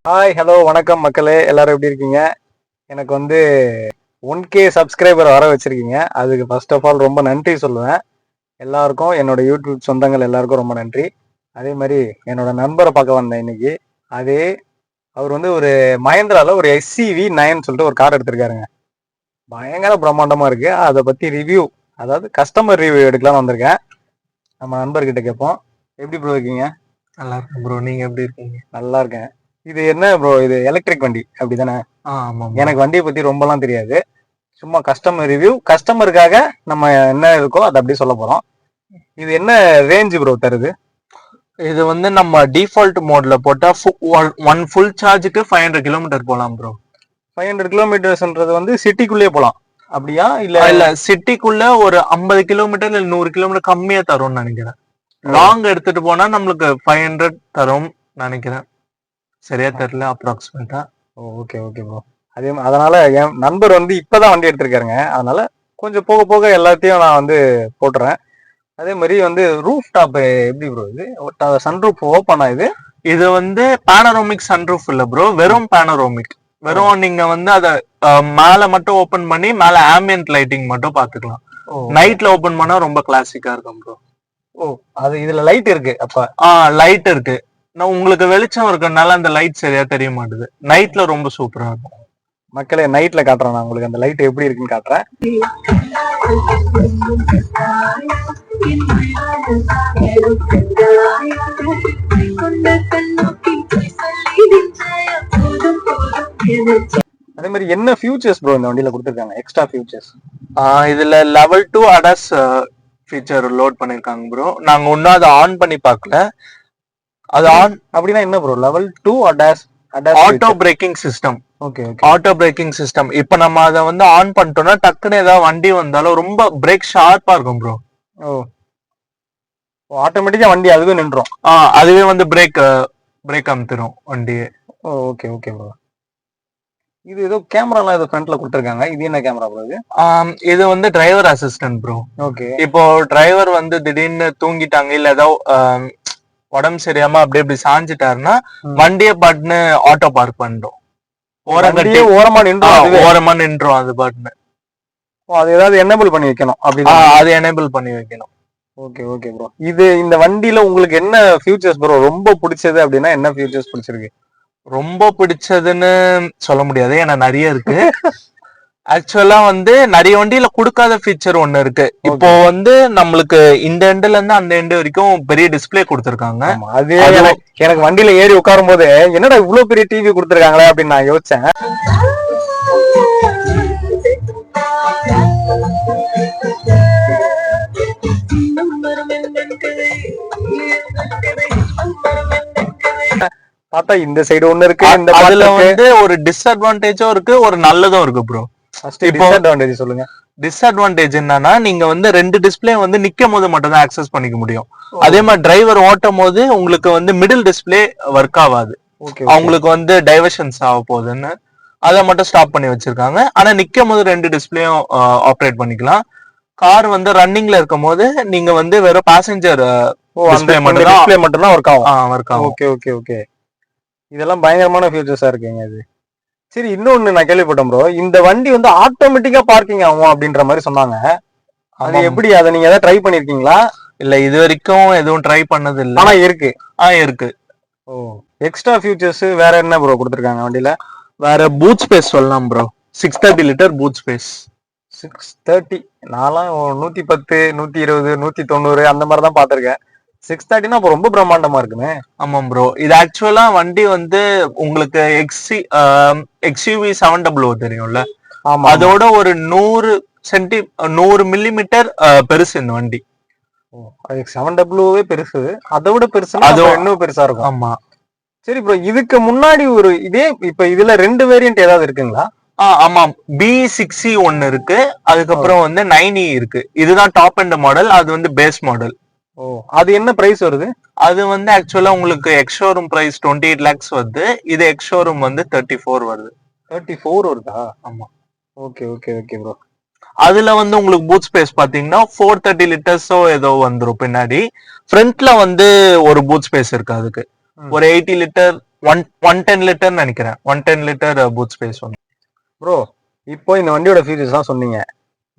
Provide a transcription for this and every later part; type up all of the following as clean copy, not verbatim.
Hi hello வணக்கம் மக்களே, எல்லாரும் எப்படி இருக்கீங்க? எனக்கு 1K சப்ஸ்கிரைபர் வர வச்சிருக்கீங்க. அதுக்கு ஃபர்ஸ்ட் ஆஃப் ஆல் ரொம்ப நன்றி சொல்லுவேன் எல்லாருக்கும். என்னோட யூடியூப் சொந்தங்கள் எல்லாருக்கும் ரொம்ப நன்றி. அதே மாதிரி என்னோட நண்பரை பார்க்க வந்தேன் இன்னைக்கு. அவர் ஒரு மஹேந்திரால ஒரு SCV9 சொல்லிட்டு ஒரு கார் எடுத்திருக்காருங்க. பயங்கர பிரம்மாண்டமா இருக்கு. அதை பத்தி ரிவ்யூ, அதாவது கஸ்டமர் ரிவ்யூ எடுக்கலாம்னு வந்திருக்கேன். நம்ம நண்பர்கிட்ட கேட்போம். எப்படி ப்ரோ இருக்கீங்க? நல்லா இருக்கும் ப்ரோ. நீங்க எப்படி இருக்கீங்க? நல்லா இருக்கேன். இது என்ன ப்ரோ, இது எலக்ட்ரிக் வண்டி அப்படிதானே? ஆமா. எனக்கு வண்டியை பத்தி ரொம்பலாம் தெரியாது. சும்மா கஸ்டமர் ரிவ்யூ, கஸ்டமருக்காக நம்ம என்ன இருக்கோ அதை அப்படி சொல்ல போறோம். இது என்ன ரேஞ்ச் ப்ரோ தருது? இது நம்ம டிஃபால்ட் மோட்ல போட்டா ஒன் ஃபுல் சார்ஜுக்கு 500 கிலோமீட்டர் போலாம் ப்ரோ. 500 கிலோமீட்டர்ஸ்ன்றது சிட்டிக்குள்ளேயே போலாம் அப்படியா? இல்ல சிட்டிக்குள்ள ஒரு 50 கிலோமீட்டர் இல்ல 100 கிலோமீட்டர் கம்மியா தரும்னு நினைக்கிறேன். லாங் எடுத்துட்டு போனா நம்மளுக்கு 500 தரும் நினைக்கிறேன். சரியா தெரியல, அப்ராக்சிமேட்டா. Okay okay bro. அதனால என் நண்பர் இப்பதான் வண்டி எடுத்திருக்காருங்க. அதனால கொஞ்சம் போக போக எல்லாத்தையும் நான் போட்டுறேன். அதே மாதிரி ரூஃப் டாப் எப்படி ப்ரோ? இது சன்ரூஃப் ஓப்பன் ஆகுது. இது பேனரோமிக் சன்ரூஃப் இல்ல ப்ரோ, வெறும் பேனரோமிக். வெறும் நீங்க அத மேல மட்டும் ஓபன் பண்ணி மேல ஆம்பியன்ட் லைட்டிங் மட்டும் பாத்துக்கலாம். நைட்ல ஓபன் பண்ணா ரொம்ப கிளாசிக்கா இருக்கும் ப்ரோ. அது இதுல லைட் இருக்கு அப்ப? லைட் இருக்கு. நான் உங்களுக்கு வெளிச்சம் இருக்கனால அந்த லைட் சரியா தெரிய மாட்டுது. நைட்ல ரொம்ப சூப்பரா இருக்கும். மக்களே, நைட்ல காட்டுறேன் நான் உங்களுக்கு அந்த லைட் எப்படி இருக்குன்னு காட்டுறேன். அதே மாதிரி என்ன ஃபியூச்சர்ஸ் ப்ரோ இந்த வண்டியில கொடுத்துருக்காங்க? எக்ஸ்ட்ரா ஃபியூச்சர்ஸ் இதுல லெவல் 2 ADAS ஃபீச்சர் லோட் பண்ணிருக்காங்க ப்ரோ. நாங்க இன்னும் அதை ஆன் பண்ணி பார்க்கல. அது ஆன் அப்படின்னா என்ன bro? Level 2 ADAS auto braking system. Okay, auto braking system. இப்ப நம்ம அதை ஆன் பண்ணிட்டோம்னா டக்குன்னு ஏதாவது வண்டி வந்தாலும் ரொம்ப பிரேக் ஷார்ப்பா இருக்கும் ப்ரோ. ஆட்டோமேட்டிக்கா வண்டி அதுவே நின்றோம். அதுவே பிரேக் அமுத்திரும் வண்டியே. Okay okay bro. இது ஏதோ கேமராலாம் ஏதோ ஃப்ரண்ட்ல கொடுத்துருக்காங்க. இது என்ன கேமரா ப்ரோ? இது டிரைவர் அசிஸ்டன்ட் ப்ரோ. ஓகே. இப்போ டிரைவர் திடீர்னு தூங்கிட்டாங்க இல்ல ஏதோ உடம்பு சரியாம அப்படி இப்படி சாஞ்சிட்டாருன்னா வண்டியை பாட்டுன்னு ஆட்டோ பார்க் பண்ணிடும். ஓரமா நின்றும் அது பாட்டுன்னு. அது ஏதாவது எனேபிள் பண்ணி வைக்கணும் அப்படி? அது எனேபிள் பண்ணி வைக்கணும். Okay okay bro. இந்த வண்டியில உங்களுக்கு என்ன ஃபியூச்சர்ஸ் ப்ரோ ரொம்ப பிடிச்சது? அப்படின்னா என்ன ஃபியூச்சர்ஸ் பிடிச்சிருக்கு? ரொம்ப பிடிச்சதுன்னு சொல்ல முடியாது, ஏன்னா நிறைய இருக்கு. ஆக்சுவலா நிறைய வண்டியில கொடுக்காத ஃபீச்சர் ஒண்ணு இருக்கு. இப்போ நம்மளுக்கு இந்த எண்ட்ல இருந்து அந்த எண்டு வரைக்கும் பெரிய டிஸ்பிளே கொடுத்துருக்காங்க. அது எனக்கு வண்டியில ஏறி உட்காரும் போது என்னடா இவ்வளவு பெரிய டிவி கொடுத்துருக்காங்களே அப்படின்னு நான் யோசிச்சேன். பார்த்தா இந்த சைடு ஒண்ணு இருக்கு. அதுல ஒரு டிஸ்அட்வான்டேஜும் இருக்கு, ஒரு நல்லதும் இருக்கு ப்ரோ. டிஸ்அட்வான்டேஜ் சொல்லுங்க. டிஸ்அட்வான்டேஜ் என்னன்னா, நீங்க ரெண்டு டிஸ்பிளே நிக்கும் போது மட்டும் தான் ஆக்சஸ் பண்ணிக்க முடியும். அதே மாதிரி டிரைவர் ஓட்டும் போது உங்களுக்கு மிடில் டிஸ்பிளே ஒர்க் ஆகாது. அவங்களுக்கு டைவர்ஷன்ஸ் ஆக போகுதுன்னு அதை மட்டும் ஸ்டாப் பண்ணி வச்சிருக்காங்க. ஆனா நிக்கும் போது ரெண்டு டிஸ்பிளேயும் ஆப்ரேட் பண்ணிக்கலாம். கார் ரன்னிங்ல இருக்கும் போது நீங்க வெறும் பேசஞ்சர் டிஸ்பிளே மட்டும் தான் ஒர்க் ஆகும். Okay okay okay. இதெல்லாம் பயங்கரமான ஃபியூச்சர்ஸா இருக்குங்க இது. சரி, இன்னொன்னு நான் கேள்விப்பட்டேன் ப்ரோ, இந்த வண்டி ஆட்டோமேட்டிக்கா பார்க்கிங் ஆகும் அப்படின்ற மாதிரி சொன்னாங்க. அது எப்படி? அதை நீங்க ஏதாவது ட்ரை பண்ணிருக்கீங்களா? இல்ல, இது வரைக்கும் எதுவும் ட்ரை பண்ணது இல்ல. ஆனா இருக்கு. இருக்கு. எக்ஸ்ட்ரா ஃபியூச்சர்ஸ் வேற என்ன ப்ரோ கொடுத்துருக்காங்க வண்டியில? வேற பூட் ஸ்பேஸ் சொல்லலாம் ப்ரோ. 630 litre boot space. 630? நான்லாம் 110, 120, 190 அந்த மாதிரி தான் பாத்திருக்கேன். 630னா அப்ப ரொம்ப பிரம்மாண்டமா இருக்குமே. ஆமா ப்ரோ. இது ஆக்சுவலா வண்டி உங்களுக்கு XUV 700 தெரியும்ல, அதோட ஒரு 100 மில்லிமீட்டர் பெருசு இந்த வண்டி. 700 பெருசு. அதை விட பெருசு இன்னும் பெருசா இருக்கும். ஆமா. சரி ப்ரோ, இதுக்கு முன்னாடி இப்ப இதுல 2 வேரியன்ட் ஏதாவது இருக்குங்களா? ஆமா, B6E ஒன்னு இருக்கு, அதுக்கப்புறம் 9E இருக்கு. இதுதான் டாப் எண்ட் மாடல், அது பேஸ் மாடல். அது என்ன பிரைஸ் வருது? அது ஆக்சுவலா உங்களுக்கு எக்ஸ் ஷோரூம் பிரைஸ் 28 lakhs வருது. இது எக்ஸ் ஷோரூம் 34 வருது. 34 வருதா? ஆமா. Okay okay okay bro. அதுல உங்களுக்கு பூட் ஸ்பேஸ் பாத்தீங்கன்னா 430 லிட்டர்ஸோ ஏதோ வந்துரும் பின்னாடி. ஃப்ரண்ட்ல ஒரு பூட் ஸ்பேஸ் இருக்கு. அதுக்கு ஒரு 80 லிட்டர் 110 லிட்டர் நினைக்கிறேன். 110 லிட்டர் பூட் ஸ்பேஸ் ஒன்று. ப்ரோ இப்போ இந்த வண்டியோட ஃபீச்சர்ஸ் தான் சொன்னீங்க.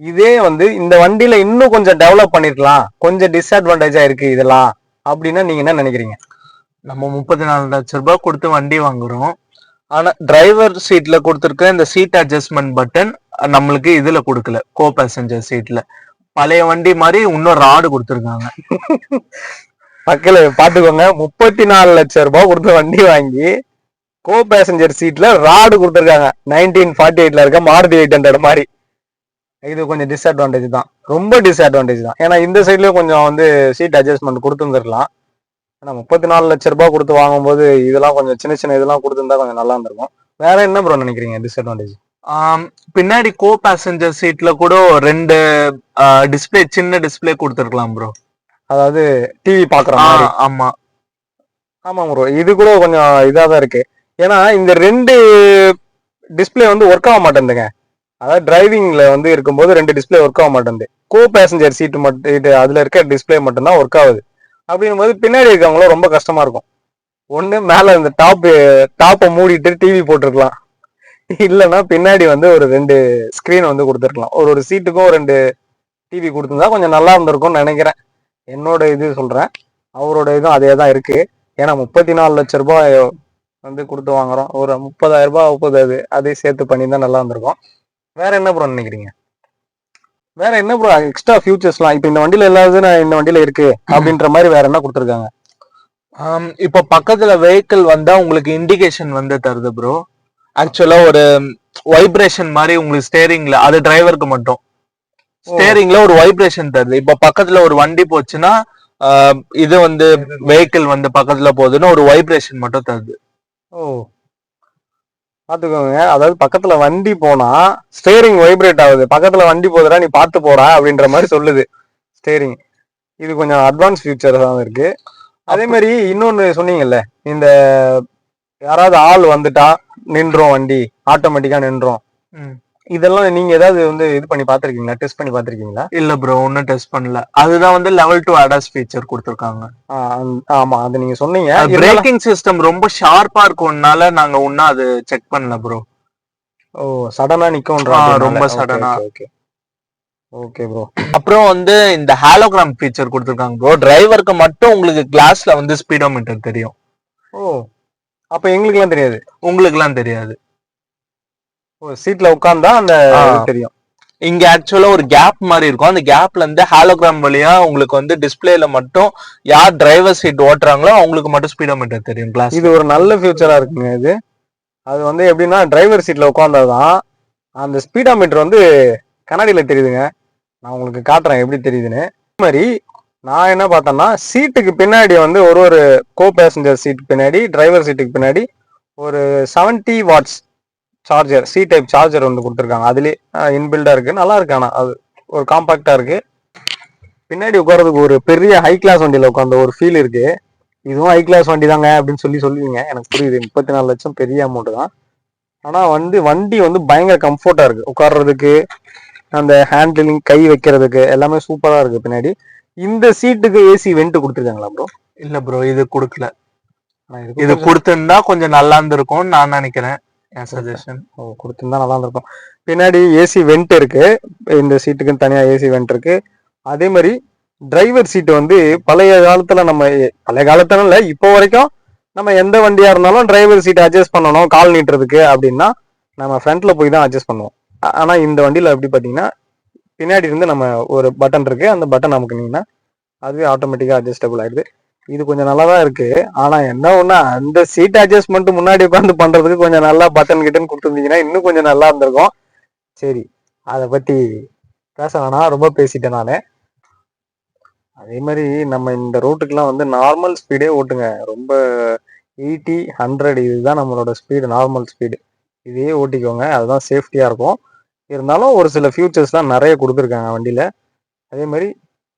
இதே வந்து இந்த வண்டியில இன்னும் கொஞ்சம் டெவலப் பண்ணிருக்கலாம், கொஞ்சம் டிஸ்அட்வான்டேஜா இருக்கு இதெல்லாம் அப்படின்னா நீங்க என்ன நினைக்கிறீங்க? நம்ம 34 லட்சம் ரூபாய் கொடுத்து வண்டி வாங்குறோம். ஆனா டிரைவர் சீட்ல கொடுத்துருக்க இந்த சீட் அட்ஜஸ்ட்மெண்ட் பட்டன் நம்மளுக்கு இதுல கொடுக்கல, கோ பேசஞ்சர் சீட்ல. பழைய வண்டி மாதிரி இன்னும் ராடு கொடுத்துருக்காங்க. மக்கள் பாத்துக்கோங்க, 34 லட்சம் ரூபாய் கொடுத்து வண்டி வாங்கி கோ பேசஞ்சர் சீட்ல ராடு கொடுத்துருக்காங்க. 1948ல இருக்க மாருதி 800 மாதிரி. இது கொஞ்சம் டிஸ்அட்வான்டேஜ் தான், ரொம்ப டிஸ்அட்வான்டேஜ் தான். ஏன்னா இந்த சைட்லயும் கொஞ்சம் வந்து சீட் அட்ஜஸ்ட்மெண்ட் கொடுத்துருந்துருக்கலாம். ஆனா 34 லட்சம் ரூபாய் கொடுத்து வாங்கும்போது இதெல்லாம் கொஞ்சம் சின்ன சின்ன இதெல்லாம் கொடுத்துருந்தா கொஞ்சம் நல்லா இருந்திருக்கும். வேற என்ன ப்ரோ நினைக்கிறீங்க டிஸ்அட்வான்டேஜ்? பின்னாடி கோ பேசஞ்சர் சீட்ல கூட 2 டிஸ்பிளே, சின்ன டிஸ்பிளே கொடுத்துருக்கலாம் ப்ரோ. அதாவது டிவி பாக்குற மாதிரி. ஆமா ஆமா ப்ரோ, இது கூட கொஞ்சம் இதாதான் இருக்கு. ஏன்னா இந்த 2 டிஸ்பிளே வந்து ஒர்க் ஆக மாட்டேங்குதுங்க. அதாவது டிரைவிங்ல வந்து இருக்கும்போது 2 டிஸ்பிளே ஒர்க் ஆக மாட்டேங்குது. கோ பேசஞ்சர் சீட்டு மட்டும் இது அதுல இருக்க டிஸ்பிளே மட்டும்தான் ஒர்க் ஆகுது. அப்படிங்கும் போது பின்னாடி இருக்கவங்களும் ரொம்ப கஷ்டமா இருக்கும். ஒண்ணு மேல இந்த டாப்பை மூடிட்டு டிவி போட்டிருக்கலாம், இல்லைன்னா பின்னாடி வந்து ஒரு 2 ஸ்கிரீன் வந்து கொடுத்துருக்கலாம். ஒரு சீட்டுக்கும் 2 டிவி கொடுத்துருந்தா கொஞ்சம் நல்லா இருந்திருக்கும்னு நினைக்கிறேன். என்னோட இது சொல்றேன், அவரோட இதுவும் அதே தான் இருக்கு. ஏன்னா 34 லட்சம் ரூபாய் வந்து கொடுத்து வாங்குறோம், ஒரு 30,000 ரூபாய் 30 அதே சேர்த்து பண்ணியிருந்தா நல்லா இருந்திருக்கும். வேற என்ன ப்ரோ நினைக்கிறீங்க? வேற என்ன ப்ரோ எக்ஸ்ட்ரா ஃபியூச்சர்ஸ்லாம் இப்ப இந்த வண்டியில இல்லாதது நான் இந்த வண்டியில இருக்கு அப்படின்ற மாதிரி வேற என்ன கொடுத்துருக்காங்க? இப்போ பக்கத்துல வெஹிக்கிள் வந்தா உங்களுக்கு இண்டிகேஷன் வந்து தருது ப்ரோ. ஆக்சுவலா ஒரு வைப்ரேஷன் மாதிரி உங்களுக்கு ஸ்டேரிங்ல, அது டிரைவருக்கு மட்டும் ஸ்டேரிங்ல ஒரு வைப்ரேஷன் தருது. இப்ப பக்கத்துல ஒரு வண்டி போச்சுன்னா இது வந்து வெஹிக்கிள் வந்து பக்கத்துல போகுதுன்னு ஒரு வைப்ரேஷன் மட்டும் தருது. ஓ பாத்துக்கோங்க, அதாவது பக்கத்துல வண்டி போனா ஸ்டேரிங் வைப்ரேட் ஆகுது, பக்கத்துல வண்டி போதுடா நீ பாத்து போடா அப்படின்ற மாதிரி சொல்லுது ஸ்டேரிங். இது கொஞ்சம் அட்வான்ஸ் ஃபியூச்சர் தான் இருக்கு. அதே மாதிரி இன்னொன்னு சொன்னீங்கல்ல, இந்த யாராவது ஆள் வந்துட்டா நின்றோம் வண்டி, ஆட்டோமேட்டிக்கா நின்றோம். இதெல்லாம் நீங்க ஏதாவது வந்து இது பண்ணி பாத்திருக்கீங்களா, டெஸ்ட் பண்ணி பாத்திருக்கீங்களா? இல்ல ப்ரோ, ஒன்னும் டெஸ்ட் பண்ணல. அதுதான் வந்து லெவல் 2 ADAS ஃபீச்சர் கொடுத்திருக்காங்க. ஆமா, அது நீங்க சொன்னீங்க. பிரேக்கிங் சிஸ்டம் ரொம்ப ஷார்ப்பா இருக்கும்னால நாங்க இன்னும் அது செக் பண்ணல ப்ரோ. ஓ சடனா நிக்கும்ன்றா? ரொம்ப சடனா. Okay okay bro. அப்புறம் வந்து இந்த ஹாலோகிராம் ஃபீச்சர் கொடுத்திருக்காங்க ப்ரோ. டிரைவருக்கு மட்டும் உங்களுக்கு கிளாஸ்ல வந்து ஸ்பீடோமீட்டர் தெரியும். ஓ அப்ப எங்களுக்கு எல்லாம் தெரியாது? உங்களுக்கு எல்லாம் தெரியாது. சீட்ல உட்கார்ந்தா அந்த தெரியும். இங்க ஆக்சுவலா ஒரு கேப் மாதிரி இருக்கும், அந்த கேப்ல இருந்து ஹாலோகிராம் வழியா உங்களுக்கு வந்து டிஸ்பிளேல மட்டும் யார் டிரைவர் சீட் ஓட்டுறாங்களோ அவங்களுக்கு மட்டும் ஸ்பீடோமீட்டர் தெரியும் கிளாஸ். இது ஒரு நல்ல ஃபியூச்சரா இருக்குங்க இது. அது வந்து எப்படின்னா டிரைவர் சீட்ல உட்கார்ந்தாதான் அந்த ஸ்பீடோமீட்டர் வந்து கண்ணாடியில தெரியுதுங்க. நான் உங்களுக்கு காட்டுறேன் எப்படி தெரியுதுன்னு. அதே மாதிரி நான் என்ன பார்த்தேன்னா, சீட்டுக்கு பின்னாடி வந்து ஒரு கோ பேசஞ்சர் சீட்டுக்கு பின்னாடி, டிரைவர் சீட்டுக்கு பின்னாடி ஒரு 70 watts charger, C type charger வந்து கொடுத்துருக்காங்க. அதுலேயே இன்பில்டா இருக்கு, நல்லா இருக்கு. ஆனால் அது ஒரு காம்பாக்டா இருக்கு. பின்னாடி உட்கார்றதுக்கு ஒரு பெரிய ஹை கிளாஸ் வண்டியில உட்கார்ந்த ஒரு ஃபீல் இருக்கு. இதுவும் ஹை கிளாஸ் வண்டி தாங்க அப்படின்னு சொல்லுவீங்க, எனக்கு புரியுது. 34 லட்சம் பெரிய அமௌண்ட் தான். ஆனா வந்து வண்டி வந்து பயங்கர கம்ஃபர்ட்டா இருக்கு உட்கார்றதுக்கு, அந்த ஹேண்டிலிங் கை வைக்கிறதுக்கு எல்லாமே சூப்பரா இருக்கு. பின்னாடி இந்த சீட்டுக்கு ஏசி வெண்ட் கொடுத்துருக்காங்களா ப்ரோ? இல்ல ப்ரோ, இது கொடுக்கல. இது கொடுத்திருந்தா கொஞ்சம் நல்லா இருந்திருக்கும்னு நான் நினைக்கிறேன். சஜஷன் கொடுத்திருந்தா நல்லா இருந்திருக்கும். பின்னாடி ஏசி வெண்ட் இருக்கு, இந்த சீட்டுக்குன்னு தனியா ஏசி வெண்ட் இருக்கு. அதே மாதிரி டிரைவர் சீட்டு வந்து பழைய காலத்துல, நம்ம பழைய காலத்துல இல்ல இப்போ வரைக்கும் நம்ம எந்த வண்டியா இருந்தாலும் டிரைவர் சீட் அட்ஜஸ்ட் பண்ணணும் கால் நீட்டுறதுக்கு அப்படின்னா நம்ம ஃப்ரண்ட்ல போய் தான் அட்ஜஸ்ட் பண்ணுவோம். ஆனா இந்த வண்டியில எப்படி பாத்தீங்கன்னா, பின்னாடி இருந்து நம்ம ஒரு பட்டன் இருக்கு, அந்த பட்டன் நமக்கு நீங்கன்னா அதுவே ஆட்டோமேட்டிக்கா அட்ஜஸ்டபிள் ஆயிடுது. இது கொஞ்சம் நல்லாதான் இருக்கு. ஆனா என்ன ஒண்ணா, அந்த சீட் அட்ஜஸ்ட்மெண்ட் முன்னாடி உட்காந்து பண்றதுக்கு கொஞ்சம் நல்லா பட்டன் கிட்டன் கொடுத்துருந்தீங்கன்னா இன்னும் கொஞ்சம் நல்லா இருந்திருக்கும். சரி, அதை பத்தி பேச வேணாம், ரொம்ப பேசிட்டேன் நானு. அதே மாதிரி நம்ம இந்த ரோட்டுக்கெல்லாம் வந்து நார்மல் ஸ்பீடே ஓட்டுங்க. ரொம்ப 80, 100 இதுதான் நம்மளோட ஸ்பீடு, நார்மல் ஸ்பீடு. இதே ஓட்டிக்கோங்க, அதுதான் சேஃப்டியா இருக்கும். இருந்தாலும் ஒரு சில ஃபியூச்சர்ஸ்லாம் நிறைய கொடுத்துருக்காங்க வண்டியில. அதே மாதிரி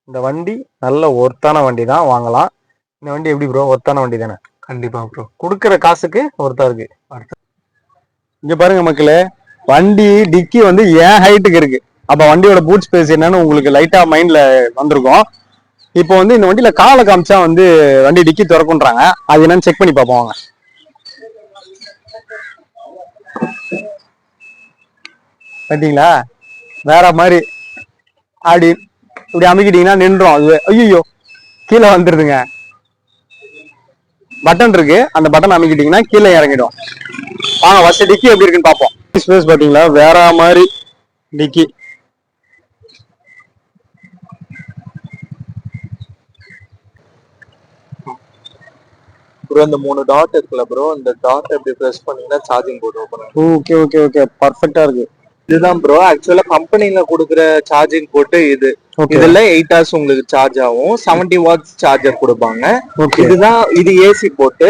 இந்த வண்டி நல்ல ஒர்த்தான வண்டி தான், வாங்கலாம். இந்த வண்டி எப்படி ப்ரோ, ஒர்த்தான வண்டி தானே? கண்டிப்பா ப்ரோ, கொடுக்குற காசுக்கு ஒர்த்தா இருக்கு. இங்க பாருங்க மக்களே, வண்டி டிக்கி வந்து ஏன் ஹைட்டுக்கு இருக்கு. அப்ப வண்டியோட பூட் ஸ்பேஸ் என்னன்னு உங்களுக்கு லைட்டா மைண்ட்ல வந்திருக்கும். இப்போ வந்து இந்த வண்டியில காலை காமிச்சா வந்து வண்டி டிக்கி திறக்குன்றாங்க, அது என்னன்னு செக் பண்ணி பார்ப்போம் வாங்க. பார்த்தீங்களா வேற மாதிரி அப்படி இப்படி அமைக்கிட்டீங்கன்னா நின்றோம் அது. ஐயோ கீழே வந்துருதுங்க. பட்டன் இருக்கு, அந்த பட்டன் அமைக்கிட்டீங்கன்னா கீழே இறங்கிடும். வாங்க ஃபர்ஸ்ட் டிக்கி எப்படி இருக்குன்னு பார்ப்போம். ஸ்பேஸ் பார்த்தீங்களா வேற மாதிரி டிக்கி. ப்ரோ இந்த 3 டாட் இருக்குல்ல ப்ரோ, இந்த டாட் எப்படி பிரஸ் பண்ணீங்கன்னா சார்ஜிங் போர்ட் ஓபன் ஆகும். ஓகே ஓகே ஓகே பர்ஃபெக்ட்டா இருக்கு. இதுதான் ப்ரோ ஆக்சுவலா கம்பெனில கொடுக்குற சார்ஜிங் போர்ட் இது. இதுல 8 hours உங்களுக்கு சார்ஜ் ஆகும். 70 watts சார்ஜர் கொடுப்பாங்க. இதுதான் இது ஏசி போர்ட்.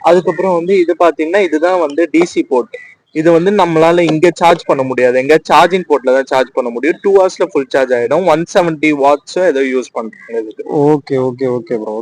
அதுக்கப்புறம் வந்து இது பாத்தீங்கன்னா இதுதான் வந்து டிசி போர்ட். இது வந்து நம்மளால இங்க சார்ஜ் பண்ண முடியாது, எங்க சார்ஜிங் போர்ட்ல தான் சார்ஜ் பண்ண முடியும். 2 hours ஃபுல் சார்ஜ் ஆயிடும். 170 watts ஏதோ யூஸ் பண்றது. Okay okay okay bro.